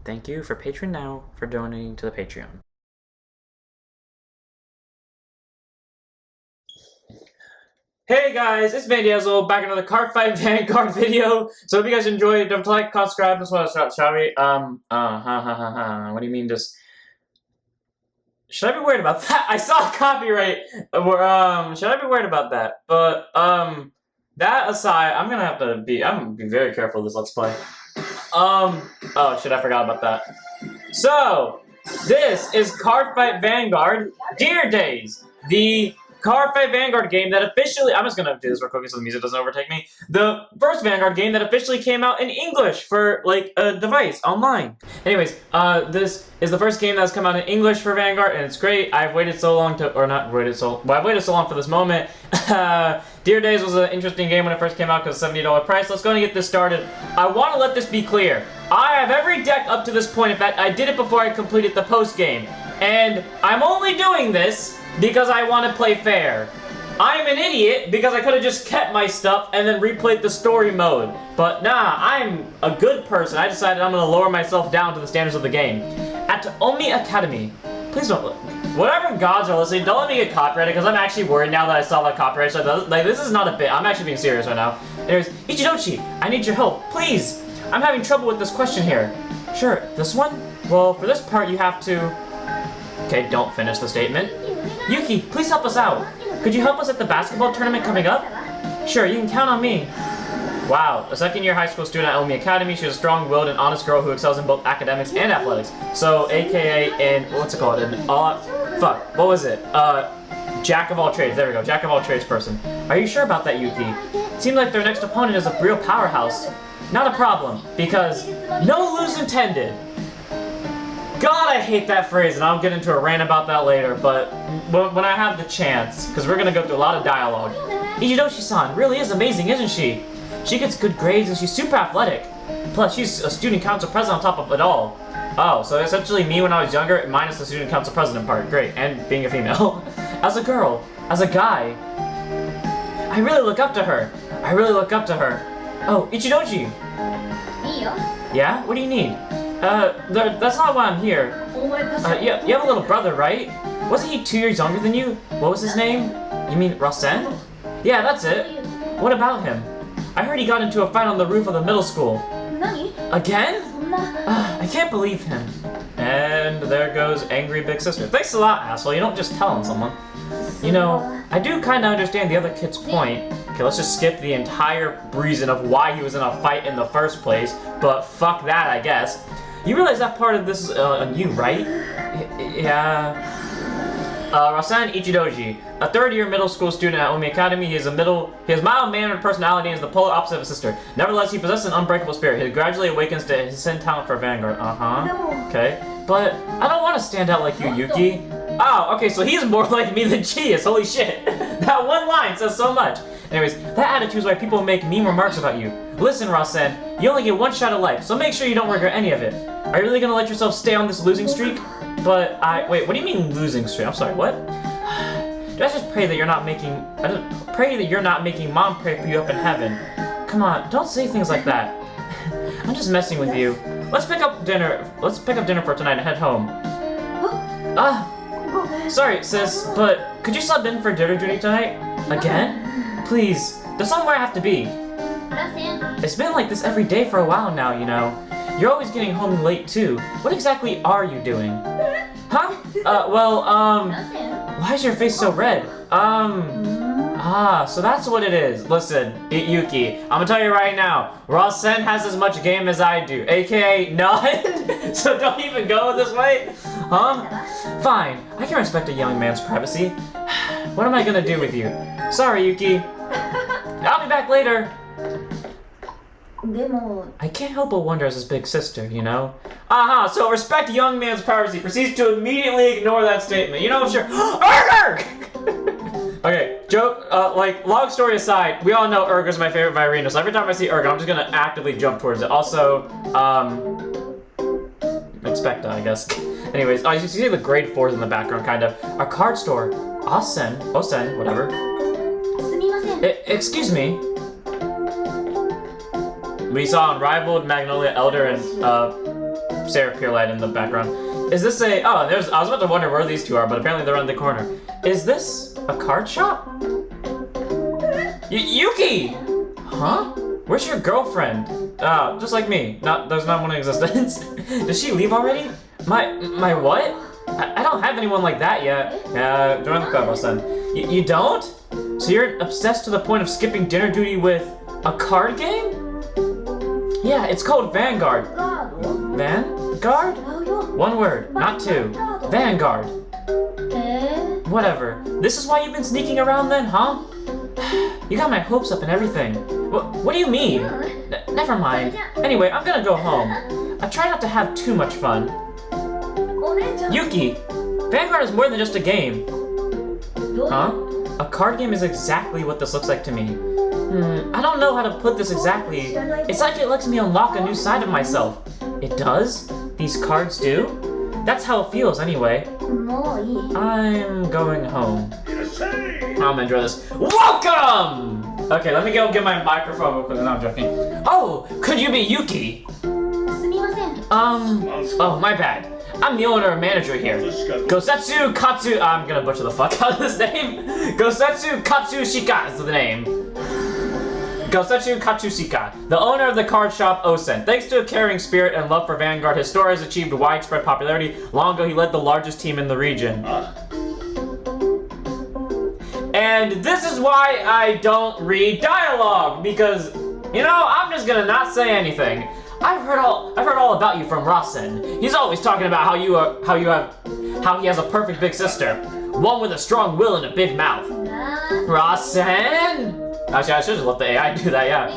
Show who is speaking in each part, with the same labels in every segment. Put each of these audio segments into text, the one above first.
Speaker 1: Thank you for Patreon now for donating to the Patreon. Hey guys, it's Vandiazle back in another Cardfight Vanguard video. So if you guys enjoyed, don't like, comment, subscribe, that's what shall we? What do you mean just... Should I be worried about that? I saw copyright. Should I be worried about that? But, that aside, I'm gonna be very careful with this Let's Play. Oh shit, I forgot about that. So, this is Cardfight Vanguard Deer Days. The Cardfight Vanguard game that officially... I'm just gonna do this real quick so the music doesn't overtake me. The first Vanguard game that officially came out in English for, like, a device, online. Anyways, this is the first game that's come out in English for Vanguard, and it's great. I've waited so long to... Or not waited so... Well, I've waited so long for this moment. Deer Days was an interesting game when it first came out because it's a $70 price. Let's go and get this started. I want to let this be clear. I have every deck up to this point. In fact, I did it before I completed the post-game. And I'm only doing this because I want to play fair. I'm an idiot because I could have just kept my stuff and then replayed the story mode. But nah, I'm a good person. I decided I'm going to lower myself down to the standards of the game. At Omi Academy, please don't look. Whatever gods are listening, don't let me get copyrighted because I'm actually worried now that I saw that copyright. So like, this is not a bit. I'm actually being serious right now. Anyways, Ichidochi, I need your help, please. I'm having trouble with this question here. Sure, this one? Well, for this part you have to... Okay, don't finish the statement. Yuki, please help us out. Could you help us at the basketball tournament coming up? Sure, you can count on me. Wow, a second-year high school student at Omi Academy. She's a strong-willed and honest girl who excels in both academics and athletics. So, AKA in... What's it called? Fuck, what was it? Jack of all trades. There we go, Jack of all trades person. Are you sure about that, Yuki? Seems like their next opponent is a real powerhouse. Not a problem, because no lose intended. God, I hate that phrase, and I'll get into a rant about that later, but when I have the chance, because we're going to go through a lot of dialogue. Ichidoshi-san really is amazing, isn't she? She gets good grades, and she's super athletic. Plus, she's a student council president on top of it all. Oh, so essentially me when I was younger, minus the student council president part. Great, and being a female. As a girl, as a guy, I really look up to her. I really look up to her. Oh, Ichidoshi! Yeah? What do you need? That's not why I'm here. You have a little brother, right? Wasn't he 2 years younger than you? What was his name? You mean Rasen? Yeah, that's it. What about him? I heard he got into a fight on the roof of the middle school. Again? I can't believe him. And there goes angry big sister. Thanks a lot, asshole. You don't just tell on someone. You know, I do kind of understand the other kid's point. Okay, let's just skip the entire reason of why he was in a fight in the first place. But fuck that, I guess. You realize that part of this is on you, right? Yeah. Rasen Ichidoji, a third-year middle school student at Omi Academy. He has mild-mannered personality and is the polar opposite of his sister. Nevertheless, he possesses an unbreakable spirit. He gradually awakens to his hidden talent for Vanguard. Okay. But I don't want to stand out like you, Yuki. Oh, okay, so he's more like me than she is. Holy shit. That one line says so much. Anyways, that attitude is why people make mean remarks about you. Listen, Rasen, you only get one shot at life, so make sure you don't regret any of it. Are you really gonna let yourself stay on this losing streak? Wait, what do you mean losing streak? I'm sorry, what? Do I just pray that you're not making... pray that you're not making Mom pray for you up in heaven. Come on, don't say things like that. I'm just messing with you. Let's pick up dinner for tonight and head home. Sorry, sis, but could you sub in for dinner duty tonight? Again? Please, there's somewhere I have to be. It's been like this every day for a while now, you know. You're always getting home late too. What exactly are you doing? Huh? Why is your face so red? So that's what it is. Listen, Yuki, I'm gonna tell you right now, Rasen has as much game as I do, aka none. So don't even go this way. Huh? Fine, I can respect a young man's privacy. What am I gonna do with you? Sorry, Yuki. I'll be back later. I can't help but wonder as his big sister, you know? So respect young man's privacy. Proceeds to immediately ignore that statement. You know, sure. Okay, joke, long story aside, we all know Urga's my favorite Virino, so every time I see Urga, I'm just gonna actively jump towards it. Also, expect that, I guess. Anyways, you can see the grade 4s in the background, kind of. Our card store, Osen, whatever. Excuse me. We saw Unrivaled, Magnolia, Elder, and, Seraph Pure Light in the background. Is this a... Oh, I was about to wonder where these two are, but apparently they're around the corner. Is this a card shop? Yuki! Huh? Where's your girlfriend? Just like me. There's not one in existence. Did she leave already? My what? I don't have anyone like that yet. Join the club, son. You don't? So you're obsessed to the point of skipping dinner duty with a card game? Yeah, it's called Vanguard. Vanguard? One word, not two. Vanguard. Whatever. This is why you've been sneaking around then, huh? You got my hopes up and everything. What do you mean? Never mind. Anyway, I'm gonna go home. I try not to have too much fun. Yuki, Vanguard is more than just a game. Huh? A card game is exactly what this looks like to me. I don't know how to put this exactly. It's like it lets me unlock a new side of myself. It does? These cards do? That's how it feels anyway. I'm going home. I'm gonna enjoy this. Welcome! Okay, let me go get my microphone real quick. No, I'm joking. Oh, could you be Yuki? Oh, my bad. I'm the owner and manager here. Gosetsu Katsu... I'm gonna butcher the fuck out of this name. Gosetsu Katsushika is the name. Gosetsu Katsushika, the owner of the card shop Osen. Thanks to a caring spirit and love for Vanguard, his store has achieved widespread popularity. Long ago, he led the largest team in the region. And this is why I don't read dialogue, because, you know, I'm just gonna not say anything. I've heard all about you from Rasen. He's always talking about how he has a perfect big sister, one with a strong will and a big mouth. Rasen? Actually, I should have let the AI do that. Yeah.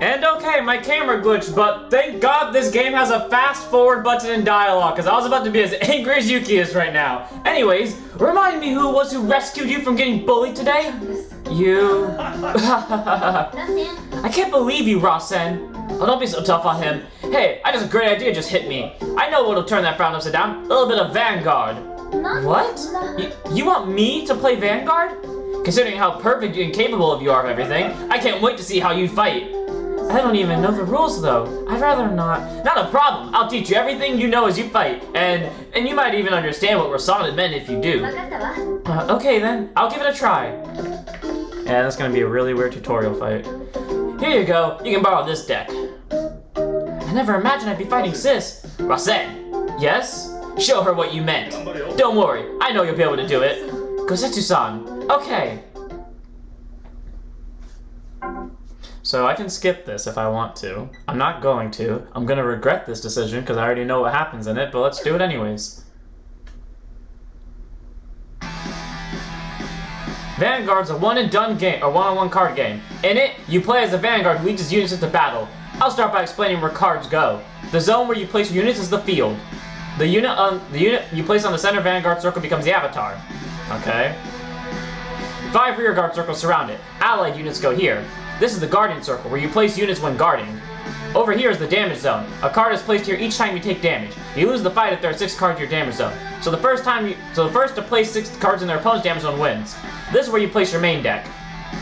Speaker 1: And okay, my camera glitched, but thank God this game has a fast forward button in dialogue, because I was about to be as angry as Yuki is right now. Anyways, remind me who it was who rescued you from getting bullied today? You. I can't believe you, Rasen. Oh, don't be so tough on him. Hey, I just a great idea just hit me. I know what'll turn that frown upside down. A little bit of Vanguard. What? You want me to play Vanguard? Considering how perfect and capable you are of everything, I can't wait to see how you fight. I don't even know the rules though. I'd rather not. Not a problem. I'll teach you everything you know as you fight, and you might even understand what Rasen meant if you do. Okay then, I'll give it a try. Yeah, that's gonna be a really weird tutorial fight. Here you go. You can borrow this deck. I never imagined I'd be fighting Sis. Rasen. Yes? Show her what you meant. Don't worry. I know you'll be able to do it. Gosetsu-san. Okay. So I can skip this if I want to. I'm not going to. I'm gonna regret this decision because I already know what happens in it, but let's do it anyways. Vanguard's a one and done game, or one-on-one card game. In it, you play as a Vanguard who leads his units into battle. I'll start by explaining where cards go. The zone where you place your units is the field. The unit you place on the center Vanguard circle becomes the avatar. Okay. 5 rear guard circles surround it. Allied units go here. This is the Guardian Circle, where you place units when guarding. Over here is the damage zone. A card is placed here each time you take damage. You lose the fight if there are 6 cards in your damage zone. So the first to place 6 cards in their opponent's damage zone wins. This is where you place your main deck.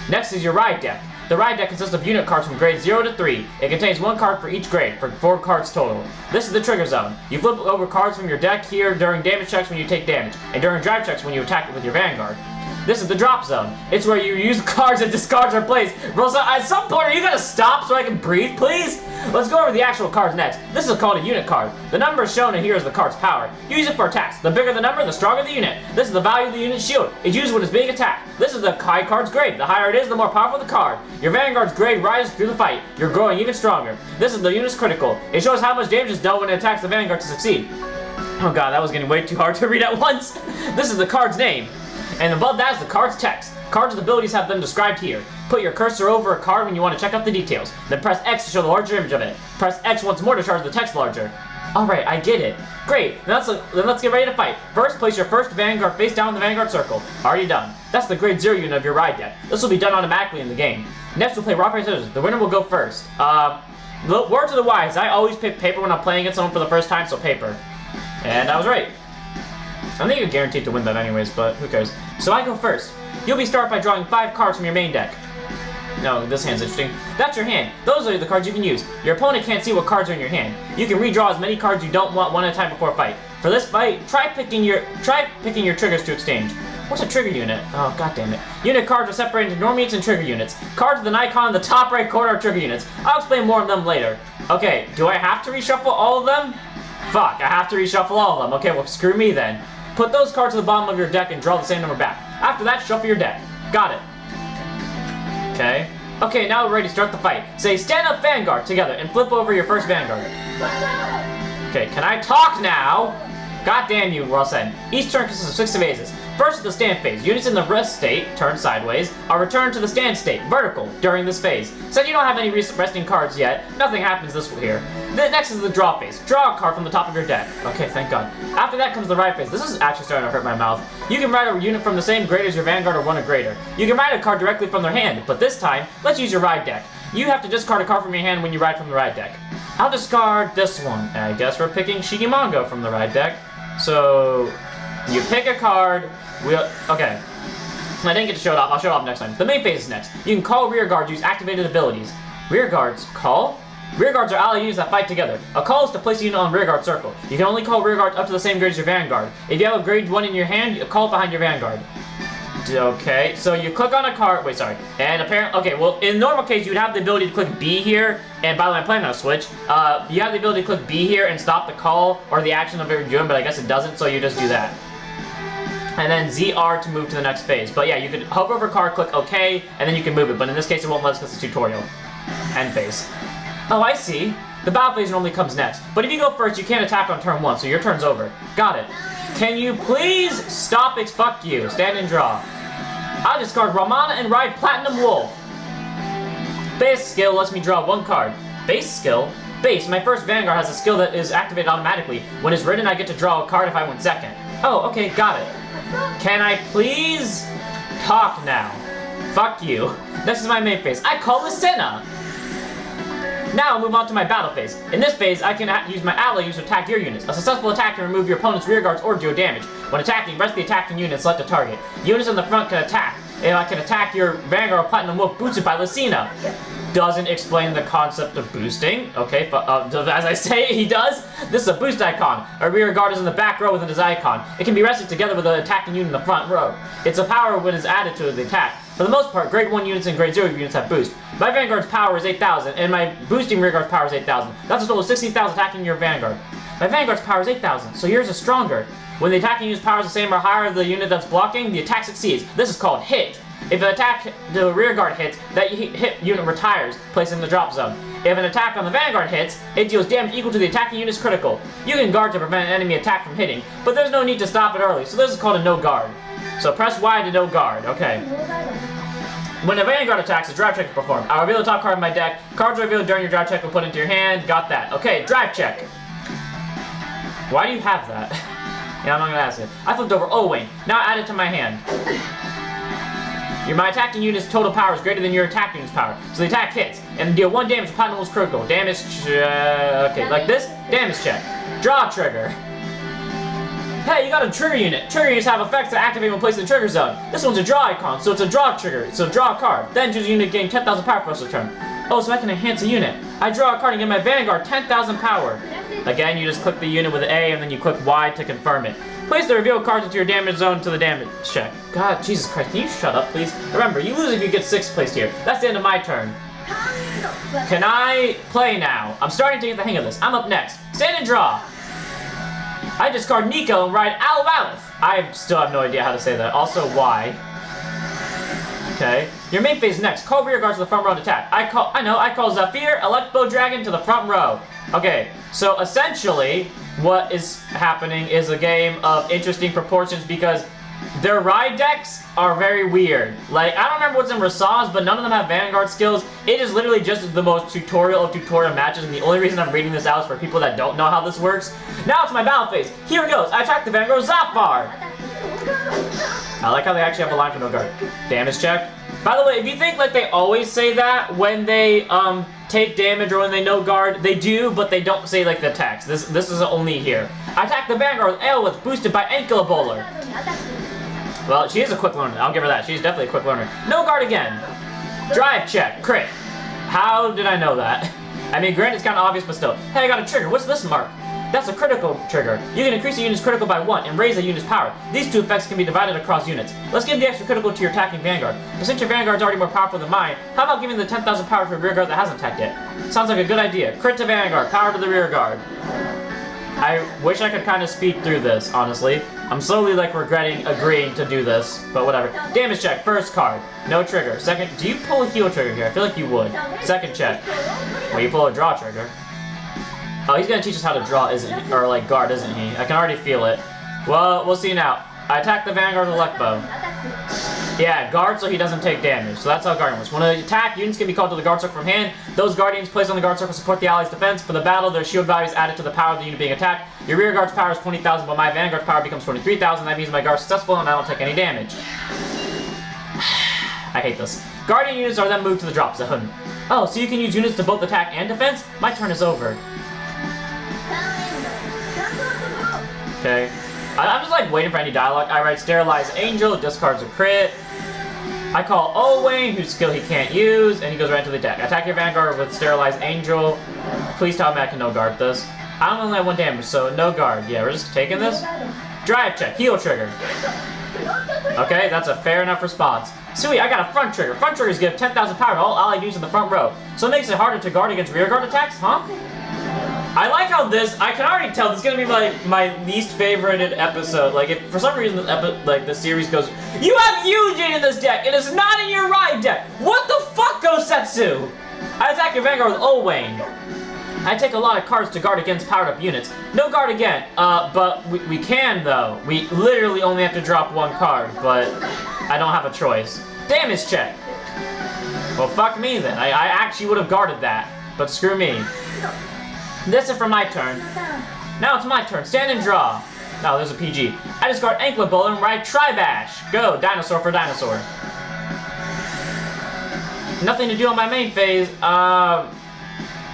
Speaker 1: Next is your ride deck. The ride deck consists of unit cards from grade 0 to 3. It contains 1 card for each grade, for 4 cards total. This is the trigger zone. You flip over cards from your deck here during damage checks when you take damage, and during drive checks when you attack it with your Vanguard. This is the drop zone. It's where you use cards and discards are placed. Rosa, at some point, are you gonna stop so I can breathe, please? Let's go over the actual cards next. This is called a unit card. The number shown here is the card's power. You use it for attacks. The bigger the number, the stronger the unit. This is the value of the unit's shield. It's used when it's being attacked. This is the high card's grade. The higher it is, the more powerful the card. Your Vanguard's grade rises through the fight. You're growing even stronger. This is the unit's critical. It shows how much damage is dealt when it attacks the Vanguard to succeed. Oh god, that was getting way too hard to read at once. This is the card's name. And above that is the card's text. Cards with abilities have them described here. Put your cursor over a card when you want to check out the details. Then press X to show the larger image of it. Press X once more to charge the text larger. Alright, I get it. Great, then let's get ready to fight. First, place your first Vanguard face down in the Vanguard circle. Already done. That's the grade 0 unit of your ride deck. This will be done automatically in the game. Next, we'll play rock, paper, scissors. The winner will go first. Word to the wise, I always pick paper when I'm playing against someone for the first time, so paper. And I was right. I think you're guaranteed to win that anyways, but who cares. So I go first. You'll be started by drawing 5 cards from your main deck. No, this hand's interesting. That's your hand. Those are the cards you can use. Your opponent can't see what cards are in your hand. You can redraw as many cards you don't want one at a time before a fight. For this fight, try picking your triggers to exchange. What's a trigger unit? Oh, god damn it. Unit cards are separated into normal units and trigger units. Cards with an icon in the top right corner are trigger units. I'll explain more of them later. Okay, do I have to reshuffle all of them? Fuck, I have to reshuffle all of them. Okay, well, screw me then. Put those cards to the bottom of your deck and draw the same number back. After that, shuffle your deck. Got it. Okay. Okay, now we're ready to start the fight. Say, stand up Vanguard together and flip over your first Vanguard. Okay, can I talk now? God damn you, Rosen. Each turn consists of 6 phases. First is the stand phase. Units in the rest state, turn sideways, are returned to the stand state, vertical, during this phase. Since you don't have any resting cards yet, nothing happens this here. The next is the draw phase. Draw a card from the top of your deck. Okay, thank God. After that comes the ride phase. This is actually starting to hurt my mouth. You can ride a unit from the same grade as your Vanguard or one or greater. You can ride a card directly from their hand, but this time, let's use your ride deck. You have to discard a card from your hand when you ride from the ride deck. I'll discard this one. I guess we're picking Shigemongo from the ride deck. So, you pick a card. Okay. I didn't get to show it off. I'll show it off next time. The main phase is next. You can call rear guards, use activated abilities. Rear guards, call? Rear guards are ally units that fight together. A call is to place a unit on rear guard circle. You can only call rear guards up to the same grade as your Vanguard. If you have a grade 1 in your hand, you call it behind your Vanguard. Okay, so you click on a card. Wait, sorry. And apparently, okay, well, in normal case, you'd have the ability to click B here. And by the way, I'm playing on a Switch. You have the ability to click B here and stop the call or the action of what you're doing, but I guess it doesn't, so you just do that. And then ZR to move to the next phase. But yeah, you could hover over a card, click OK, and then you can move it. But in this case, it won't let us because it's a tutorial. End phase. Oh, I see. The battle phase normally comes next. But if you go first, you can't attack on turn 1, so your turn's over. Got it. Can you please stop it? Fuck you. Stand and draw. I'll discard Ramana and ride Platinum Wolf. Base skill lets me draw 1 card. Base skill? Base. My first Vanguard has a skill that is activated automatically. When it's written, I get to draw a card if I went second. Oh, okay, got it. Can I please talk now? Fuck you. This is my main phase. I call Lucina. Now I'll move on to my battle phase. In this phase, I can use my ally units to attack your units. A successful attack can remove your opponent's rear guards or deal damage. When attacking, rest the attacking unit and select a target. Units in the front can attack. And I can attack your Vanguard or Platinum Wolf boosted by Lucina. Doesn't explain the concept of boosting. Okay, as I say, he does. This is a boost icon. A rear guard is in the back row within his icon. It can be rested together with an attacking unit in the front row. It's a power when it's added to the attack. For the most part, grade 1 units and grade 0 units have boost. My Vanguard's power is 8,000, and my boosting rear guard's power is 8,000. That's a total of 16,000 attacking your Vanguard. My Vanguard's power is 8,000, so yours is stronger. When the attacking unit's power is the same or higher than the unit that's blocking, the attack succeeds. This is called hit. If an attack the rear guard hits, that hit unit retires, placed in the drop zone. If an attack on the Vanguard hits, it deals damage equal to the attacking unit's critical. You can guard to prevent an enemy attack from hitting, but there's no need to stop it early, so this is called a no guard. So press Y to no guard, okay. When a Vanguard attacks, a drive check is performed. I'll reveal the top card of my deck. Cards revealed during your drive check will put into your hand. Got that. Okay, drive check. Why do you have that? Yeah, I'm not gonna ask it. I flipped over Owain. Now add it to my hand. My attacking unit's total power is greater than your attack unit's power. So the attack hits, and deal 1 damage to Platinum Wolf's critical. Damage, okay, like this, damage check. Draw trigger. Hey, you got a trigger unit. Trigger units have effects that activate when placed in the trigger zone. This one's a draw icon, so it's a draw trigger. So draw a card. Then choose a unit gain 10,000 power for the turn. Oh, so I can enhance a unit. I draw a card and get my Vanguard 10,000 power. Again, you just click the unit with A and then you click Y to confirm it. Place the reveal cards into your damage zone to the damage check. God, Jesus Christ, can you shut up, please? Remember, you lose if you get 6th placed here. That's the end of my turn. Can I play now? I'm starting to get the hang of this. I'm up next. Stand and draw. I discard Nico and ride Alvalith. I still have no idea how to say that. Also, why? Okay. Your main phase is next. Call rear guards to the front row to attack. I call Zephyr, Electbo Dragon to the front row. Okay, so essentially, what is happening is a game of interesting proportions because their ride decks are very weird. Like, I don't remember what's in Rasa's, but none of them have Vanguard skills. It is literally just the most tutorial of tutorial matches, and the only reason I'm reading this out is for people that don't know how this works. Now it's my battle phase. Here it goes. I attack the Vanguard Zafar. I like how they actually have a line for no guard. Damage check. By the way, if you think like they always say that when they take damage or when they no guard, they do, but they don't say like the text. This is only here. I attack the Vanguard with Aelwith, boosted by Ankle Bowler. Well, she is a quick learner. I'll give her that. She's definitely a quick learner. No guard again. Drive check, crit. How did I know that? I mean, granted, it's kind of obvious, but still. Hey, I got a trigger. What's this mark? That's a critical trigger. You can increase a unit's critical by 1 and raise a unit's power. These two effects can be divided across units. Let's give the extra critical to your attacking Vanguard. But since your Vanguard's already more powerful than mine, how about giving the 10,000 power to a rear guard that hasn't attacked yet? Sounds like a good idea. Crit to Vanguard, power to the rear guard. I wish I could kind of speed through this, honestly. I'm slowly, like, regretting agreeing to do this, but whatever. Damage check, first card. No trigger. Second, do you pull a heal trigger here? I feel like you would. Second check. Well, you pull a draw trigger. Oh, he's gonna teach us how to draw, isn't he? Or, like, guard, isn't he? I can already feel it. Well, we'll see now. I attack the Vanguard with a luck bow. Yeah, guard so he doesn't take damage. So that's how guarding works. When I attack, units can be called to the guard circle from hand. Those guardians placed on the guard circle support the allies' defense. For the battle, their shield value is added to the power of the unit being attacked. Your rear guard's power is 20,000, but my Vanguard's power becomes 23,000. That means my guard's successful and I don't take any damage. I hate this. Guardian units are then moved to the drop zone. Oh, so you can use units to both attack and defense? My turn is over. Okay. I'm just like waiting for any dialogue. I write Sterilize Angel, discards a crit. I call Owain, whose skill he can't use, and he goes right into the deck. Attack your Vanguard with Sterilize Angel. Please tell me I can no guard this. I only have 1 damage, so no guard. Yeah, we're just taking this. Drive check, heal trigger. Okay, that's a fair enough response. Sweet, I got a front trigger. Front triggers give 10,000 power to all allied units in the front row. So it makes it harder to guard against rear guard attacks, huh? I like how this, I can already tell this is gonna be like my least favorited episode. Like, if for some reason the series goes, you have Eugene in this deck, it is not in your ride deck. What the fuck, Gosetsu? I attack your Vanguard with Owain. I take a lot of cards to guard against powered up units. No guard again, but we can though. We literally only have to drop 1 card, but I don't have a choice. Damage check. Well, fuck me then. I actually would have guarded that, but screw me. This is for my turn. Now it's my turn. Stand and draw. Oh, there's a PG. I discard Anklet Bowler and ride Tri-Bash. Go, dinosaur for dinosaur. Nothing to do on my main phase.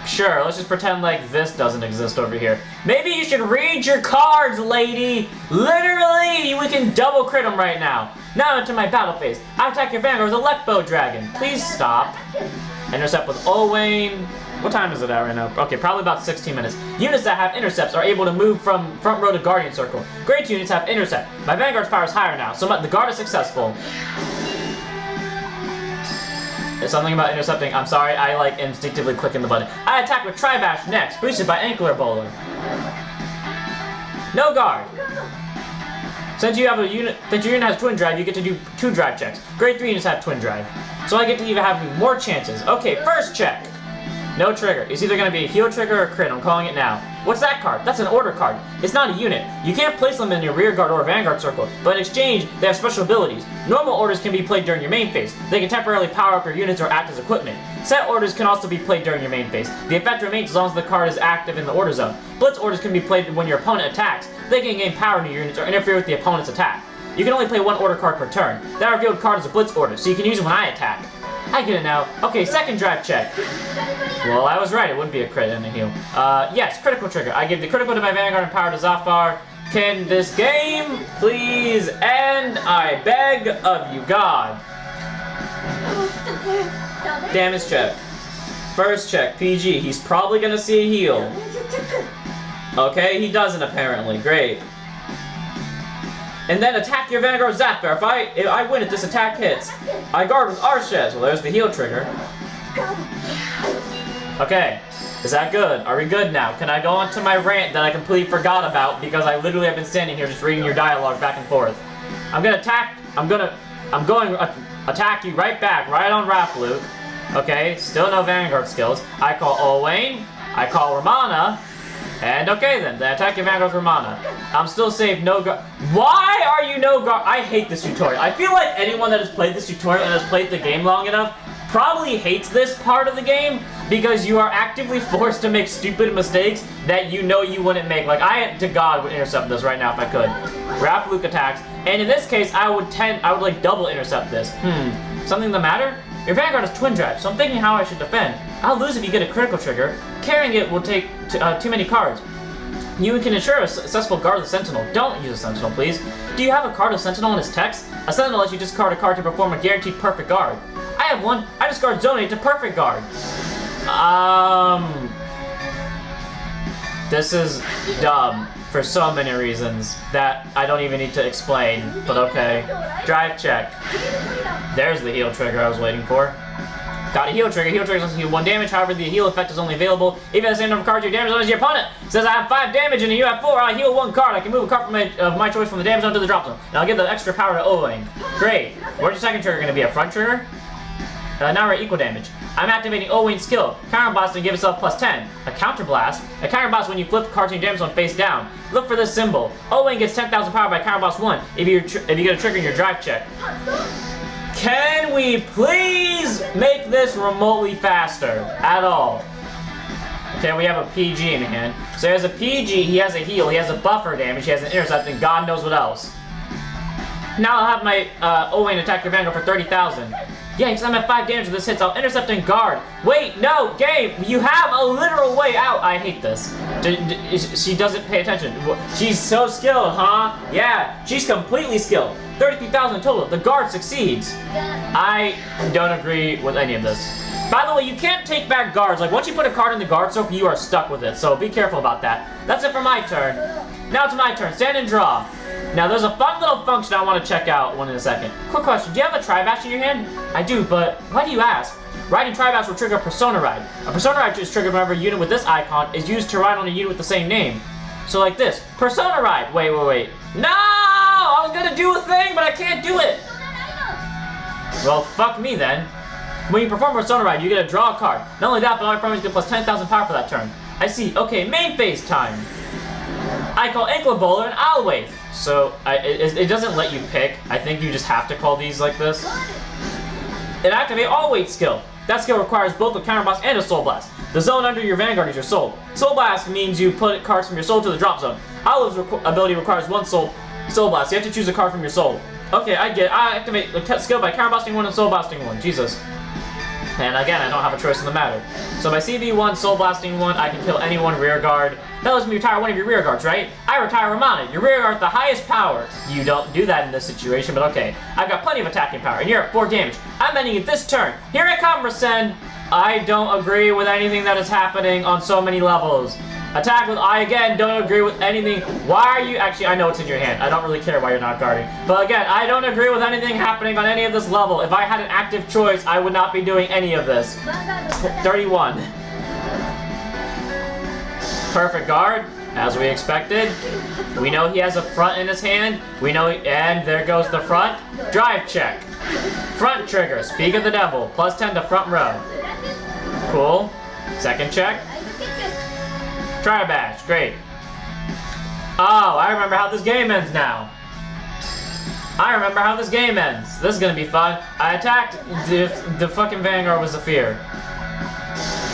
Speaker 1: Sure, let's just pretend like this doesn't exist over here. Maybe you should read your cards, lady! Literally, we can double crit them right now. Now into my battle phase. I attack your Vanguard with a Lekbo Dragon. Please stop. Intercept with Owain. What time is it at right now? Okay, probably about 16 minutes. Units that have intercepts are able to move from front row to Guardian Circle. Great units have intercept. My Vanguard's power is higher now, so the guard is successful. There's something about intercepting. I'm sorry, I like instinctively clicking the button. I attack with Tri-Bash next, boosted by Anklet Bowler. No guard. Since you have a unit, that your unit has twin drive, you get to do 2 drive checks. Grade 3 units have twin drive. So I get to even have more chances. Okay, first check. No trigger. It's either going to be a heal trigger or a crit. I'm calling it now. What's that card? That's an order card. It's not a unit. You can't place them in your rear guard or Vanguard circle, but in exchange, they have special abilities. Normal orders can be played during your main phase. They can temporarily power up your units or act as equipment. Set orders can also be played during your main phase. The effect remains as long as the card is active in the order zone. Blitz orders can be played when your opponent attacks. They can gain power to your units or interfere with the opponent's attack. You can only play 1 order card per turn. That revealed card is a blitz order, so you can use it when I attack. I get it now. Okay, second drive check. Well, I was right. It wouldn't be a crit and a heal. Yes, critical trigger. I give the critical to my Vanguard and power to Zafar. Can this game please end? I beg of you, God. Damage check. First check, PG. He's probably gonna see a heal. Okay, he doesn't apparently. Great. And then attack your Vanguard Zafar. If I win it, this attack hits. I guard with Arshes. Well, there's the heal trigger. Okay, is that good? Are we good now? Can I go on to my rant that I completely forgot about because I literally have been standing here just reading your dialogue back and forth? I'm going to attack you right back, right on Rafluke. Okay, still no Vanguard skills. I call Owain. I call Romana. And okay then, attack your Vanguard with Romana. I'm still safe, no guard. Why are you no guard? I hate this tutorial. I feel like anyone that has played this tutorial and has played the game long enough probably hates this part of the game because you are actively forced to make stupid mistakes that you know you wouldn't make. Like, I, to God, would intercept this right now if I could. Rafluke attacks, and in this case, I would like double intercept this. Something the matter? Your Vanguard has twin drive, so I'm thinking how I should defend. I'll lose if you get a critical trigger. Carrying it will take too many cards. You can ensure a successful guard of the Sentinel. Don't use a Sentinel, please. Do you have a card of Sentinel in his text? A Sentinel lets you discard a card to perform a guaranteed perfect guard. I have one. I discard Zonate to Perfect Guard. This is dumb for so many reasons that I don't even need to explain, but okay. Drive check. There's the heal trigger I was waiting for. Got a heal trigger. Heal trigger doesn't heal 1 damage, however the heal effect is only available if you have the same number of cards your damage zone as your opponent. It says I have 5 damage and you have 4, I heal 1 card. I can move a card of my choice from the damage zone to the drop zone. And I'll give the extra power to Oling. Great. Where's your second trigger going to be? A front trigger? Now we're at equal damage. I'm activating Owen's skill. Counterblast and give itself plus 10. A counterblast? A counterblast when you flip the card to your damage zone face down. Look for this symbol. Owen gets 10,000 power by counterblast 1 if you get a trigger in your drive check. Can we please make this remotely faster at all? Okay, we have a PG in hand. So he has a PG, he has a heal, he has a buffer damage, he has an intercept, and God knows what else. Now I'll have my Owen attack your Vanguard for 30,000. Yeah, because I'm at 5 damage with this hits, I'll intercept and guard. Wait, no, game, you have a literal way out. I hate this. She doesn't pay attention. She's so skilled, huh? Yeah, she's completely skilled. 33,000 total. The guard succeeds. I don't agree with any of this. By the way, you can't take back guards. Like, once you put a card in the guard soak, you are stuck with it. So be careful about that. That's it for my turn. Now it's my turn. Stand and draw. Now there's a fun little function I want to check out in a second. Quick question, do you have a Tri-Bash in your hand? I do, but why do you ask? Riding Tri-Bash will trigger a Persona Ride. A Persona Ride is triggered whenever a unit with this icon is used to ride on a unit with the same name. So like this, Persona Ride. Wait. No! I was gonna do a thing, but I can't do it. Well, fuck me then. When you perform Persona Ride, you get to draw a card. Not only that, but all your performers get plus 10,000 power for that turn. I see. Okay, main phase time. I call Ankle Bowler and Alwaith. So, it doesn't let you pick. I think you just have to call these like this. And activate All Weight skill. That skill requires both a Counter Blast and a Soul Blast. The zone under your Vanguard is your soul. Soul Blast means you put cards from your soul to the drop zone. Olive's ability requires 1 Soul Blast. You have to choose a card from your soul. Okay, I get it. I activate the skill by Counter Blasting 1 and Soul Blasting 1. Jesus. And again, I don't have a choice in the matter. So by CB1, Soul Blasting 1, I can kill anyone rear guard. That lets me retire one of your rear guards, right? I retire Ramana. Your rear guard at the highest power. You don't do that in this situation, but okay. I've got plenty of attacking power, and you're at 4 damage. I'm ending it this turn. Here I come, Rasen. I don't agree with anything that is happening on so many levels. Attack with I again, don't agree with anything. Why are you, actually I know what's in your hand. I don't really care why you're not guarding. But again, I don't agree with anything happening on any of this level. If I had an active choice, I would not be doing any of this. 31. Perfect guard, as we expected. We know he has a front in his hand. We know, and there goes the front. Drive check. Front trigger, Speak of the Devil, plus 10 to front row. Cool. Second check. Tri-Bash, great. Oh, I remember how this game ends now. This is gonna be fun. I attacked, the fucking Vanguard was a fear.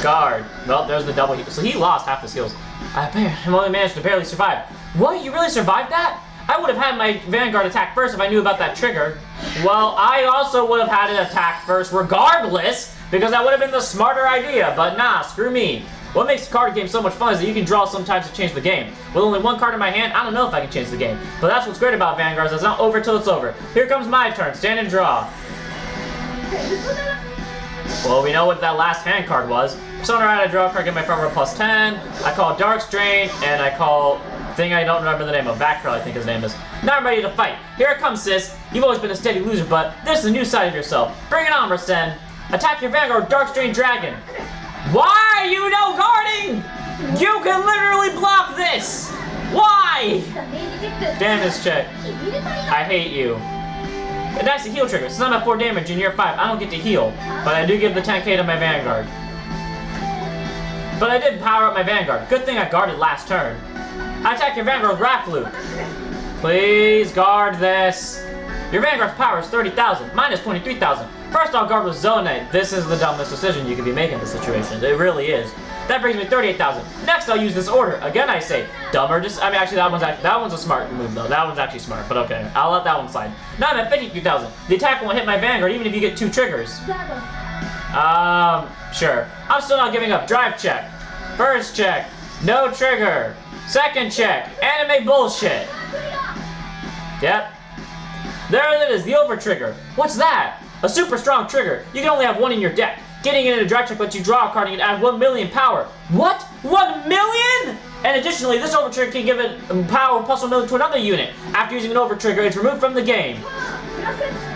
Speaker 1: Guard. Well, there's the double heal. So he lost half his heals. I only managed to barely survive. What, you really survived that? I would have had my Vanguard attack first if I knew about that trigger. Well, I also would have had it attack first regardless, because that would have been the smarter idea, but nah, screw me. What makes the card game so much fun is that you can draw sometimes to change the game. With only 1 card in my hand, I don't know if I can change the game. But that's what's great about Vanguards, it's not over till it's over. Here comes my turn, stand and draw. Well, we know what that last hand card was. Persona Ride, I draw a card, get my front row plus 10. I call Dark Strain, and I call thing I don't remember the name of. Vacral, I think his name is. Now I'm ready to fight. Here it comes, sis. You've always been a steady loser, but this is a new side of yourself. Bring it on, Rasen. Attack your Vanguard, Dark Strain Dragon. Why are you no guarding? You can literally block this. Why? Damage check. I hate you. And that's the heal trigger. Since I'm at 4 damage and you're at 5, I don't get to heal. But I do give the 10k to my Vanguard. But I did power up my Vanguard. Good thing I guarded last turn. I attack your Vanguard with Wrath Loop. Please guard this. Your Vanguard's power is 30,000, minus 23,000. First I'll guard with Zonate. This is the dumbest decision you could be making in this situation. It really is. That brings me 38,000. Next I'll use this order. Again I say, dumber, actually that one's a smart move though. That one's actually smart, but okay. I'll let that one slide. Now I'm at 53,000. The attack won't hit my Vanguard even if you get 2 triggers. Sure. I'm still not giving up. Drive check. First check. No trigger. Second check. Anime bullshit. Yep. There it is, the over trigger. What's that? A super strong trigger. You can only have one in your deck. Getting it in a draw check lets you draw a card and add 1 million power. What? 1 million? And additionally, this over trigger can give it power plus 1 million to another unit. After using an over trigger, it's removed from the game.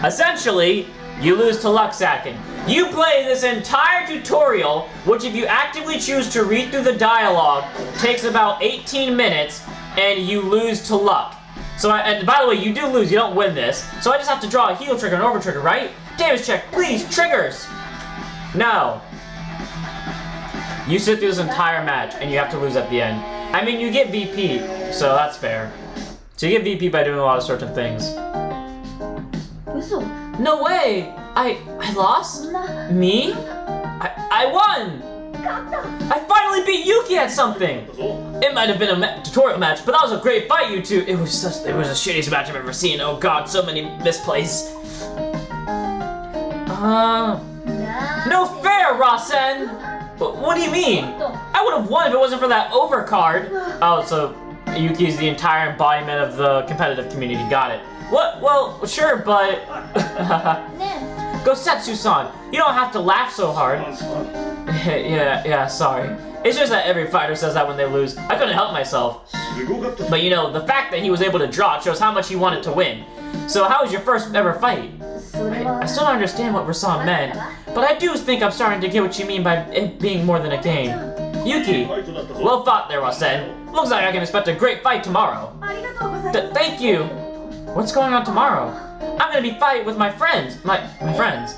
Speaker 1: Essentially, you lose to luck sacking. You play this entire tutorial, which if you actively choose to read through the dialogue, takes about 18 minutes, and you lose to luck. So, and by the way, you do lose, you don't win this. So I just have to draw a heal trigger and over trigger, right? Damage check, please, triggers. No. You sit through this entire match, and you have to lose at the end. I mean, you get VP, so that's fair. So you get VP by doing a lot of certain things. No way! I lost? Me? I won! I finally beat Yuki at something! It might have been a tutorial match, but that was a great fight, you two. It was the shittiest match I've ever seen. Oh god, so many misplays. No fair, Rasen! What do you mean? I would have won if it wasn't for that overcard. Oh, so Yuki's the entire embodiment of the competitive community. Got it. What? Well, sure, but... Gosetsu-san, you don't have to laugh so hard. yeah, sorry. It's just that every fighter says that when they lose. I couldn't help myself. But you know, the fact that he was able to draw shows how much he wanted to win. So how was your first ever fight? I still don't understand what Rasan meant, but I do think I'm starting to get what you mean by it being more than a game. Yuki, well thought there, Rasen. Looks like I can expect a great fight tomorrow. Thank you. What's going on tomorrow? I'm gonna be fighting with my friends. My friends.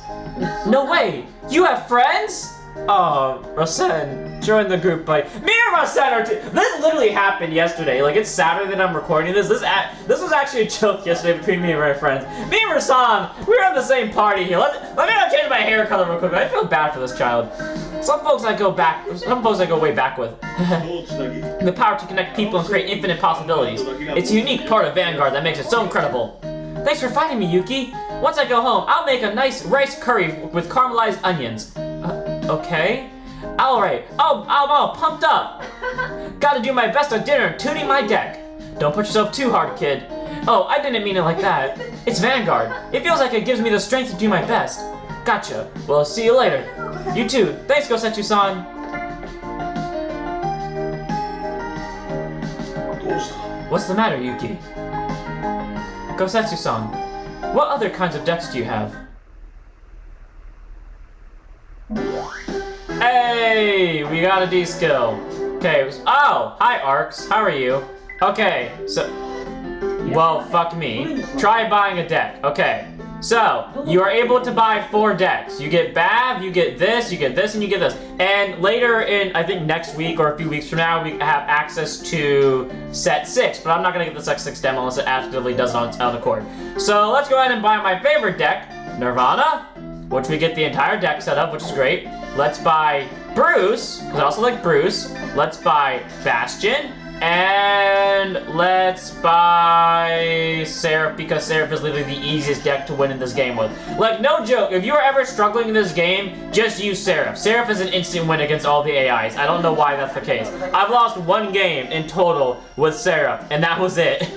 Speaker 1: No way! You have friends? Oh, Rasen, join the group by... Me and Rasen are This literally happened yesterday. Like, it's Saturday that I'm recording this. This was actually a joke yesterday between me and my friends. Me and Rasen, we were at the same party here. Let me change my hair color real quick. I feel bad for this child. Some folks I go way back with. The power to connect people and create infinite possibilities. It's a unique part of Vanguard that makes it so incredible. Thanks for fighting me, Yuki. Once I go home, I'll make a nice rice curry with caramelized onions. Okay. Alright. I'm all pumped up. Gotta do my best at dinner, tuning my deck. Don't push yourself too hard, kid. Oh, I didn't mean it like that. It's Vanguard. It feels like it gives me the strength to do my best. Gotcha. Well, see you later. You too. Thanks, Gosetsu-san. What's the matter, Yuki? Gosetsu-san, what other kinds of decks do you have? Hey, we got a D skill. Okay, oh, hi Arcs, how are you? Okay, so, well, fuck me. Try buying a deck. Okay, so, you are able to buy 4 decks. You get Bav, you get this, and you get this. And later in, I think next week or a few weeks from now, we have access to set 6, but I'm not gonna get the set 6 demo unless it actively does it on its own accord. So let's go ahead and buy my favorite deck, Nirvana, which we get the entire deck set up, which is great. Let's buy Bruce, because I also like Bruce. Let's buy Bastion. And let's buy Seraph, because Seraph is literally the easiest deck to win in this game with. Like, no joke, if you are ever struggling in this game, just use Seraph. Seraph is an instant win against all the AIs. I don't know why that's the case. I've lost 1 game in total with Seraph, and that was it.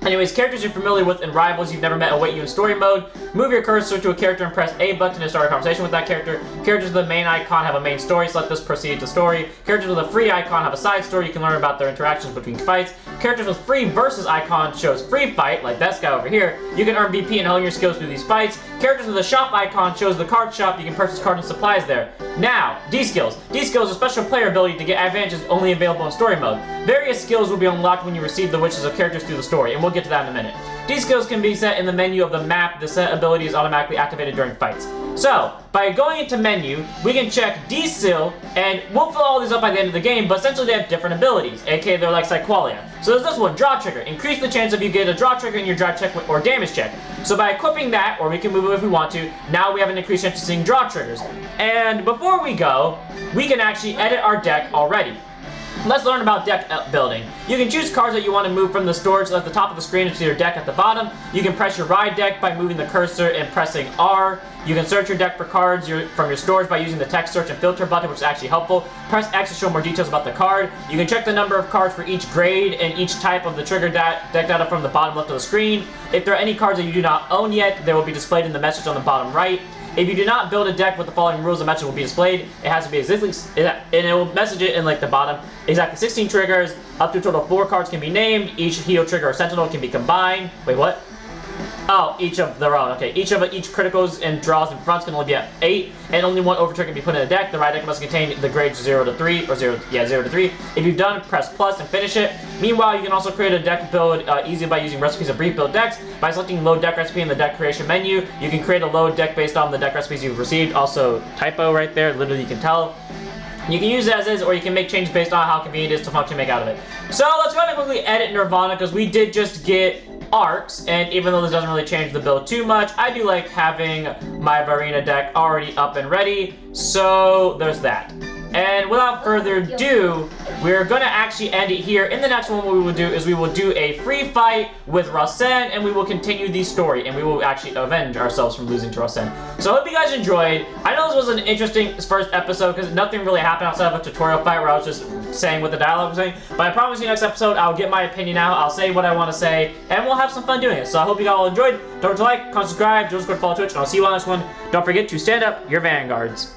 Speaker 1: Anyways, characters you're familiar with and rivals you've never met await you in story mode. Move your cursor to a character and press A button to start a conversation with that character. Characters with the main icon have a main story. Select this, proceed to story. Characters with a free icon have a side story. You can learn about their interactions between fights. Characters with free versus icon shows free fight, like this guy over here. You can earn VP and hone your skills through these fights. Characters with a shop icon shows the card shop. You can purchase cards and supplies there. Now, D-Skills. D-Skills is a special player ability to get advantages only available in story mode. Various skills will be unlocked when you receive the wishes of characters through the story, and we'll get to that in a minute. D-Skills can be set in the menu of the map. The set ability is automatically activated during fights. So, by going into menu, we can check D-Skill, and we'll fill all these up by the end of the game, but essentially they have different abilities, aka they're like Psyqualia. So there's this one, Draw Trigger. Increase the chance of you get a draw trigger in your draw check or damage check. So by equipping that, or we can move it if we want to, now we have an increased chance of seeing draw triggers. And before we go, we can actually edit our deck already. Let's learn about deck building. You can choose cards that you want to move from the storage at the top of the screen into your deck at the bottom. You can press your ride deck by moving the cursor and pressing R. You can search your deck for cards from your storage by using the text search and filter button, which is actually helpful. Press X to show more details about the card. You can check the number of cards for each grade and each type of the trigger deck data from the bottom left of the screen. If there are any cards that you do not own yet, they will be displayed in the message on the bottom right. If you do not build a deck with the following rules, the message will be displayed. It has to be exactly, and it will message it in like the bottom. Exactly 16 triggers, up to a total of 4 cards can be named. Each heal trigger or sentinel can be combined. Wait, what? Oh, each of their own. Okay, each criticals and draws and fronts can only be at 8, and only one overtrigger can be put in the deck. The ride deck must contain the grades 0 to 3, or 0 to 3. If you've done, press plus and finish it. Meanwhile, you can also create a deck build easily by using recipes of brief build decks. By selecting load deck recipe in the deck creation menu, you can create a load deck based on the deck recipes you've received. Also, typo right there, literally you can tell. You can use it as is, or you can make changes based on how convenient it is to function make out of it. So let's go ahead and quickly edit Nirvana, because we did just get arcs, and even though this doesn't really change the build too much, I do like having my Varina deck already up and ready, so there's that. And without further ado, we're gonna actually end it here. In the next one, what we will do is we will do a free fight with Rasen, and we will continue the story, and we will actually avenge ourselves from losing to Rasen. So I hope you guys enjoyed. I know this was an interesting first episode, because nothing really happened outside of a tutorial fight where I was just saying what the dialogue was saying. But I promise you next episode, I'll get my opinion out, I'll say what I want to say, and we'll have some fun doing it. So I hope you all enjoyed. Don't forget to like, comment, subscribe, join Discord, follow Twitch, and I'll see you on this one. Don't forget to stand up your Vanguards.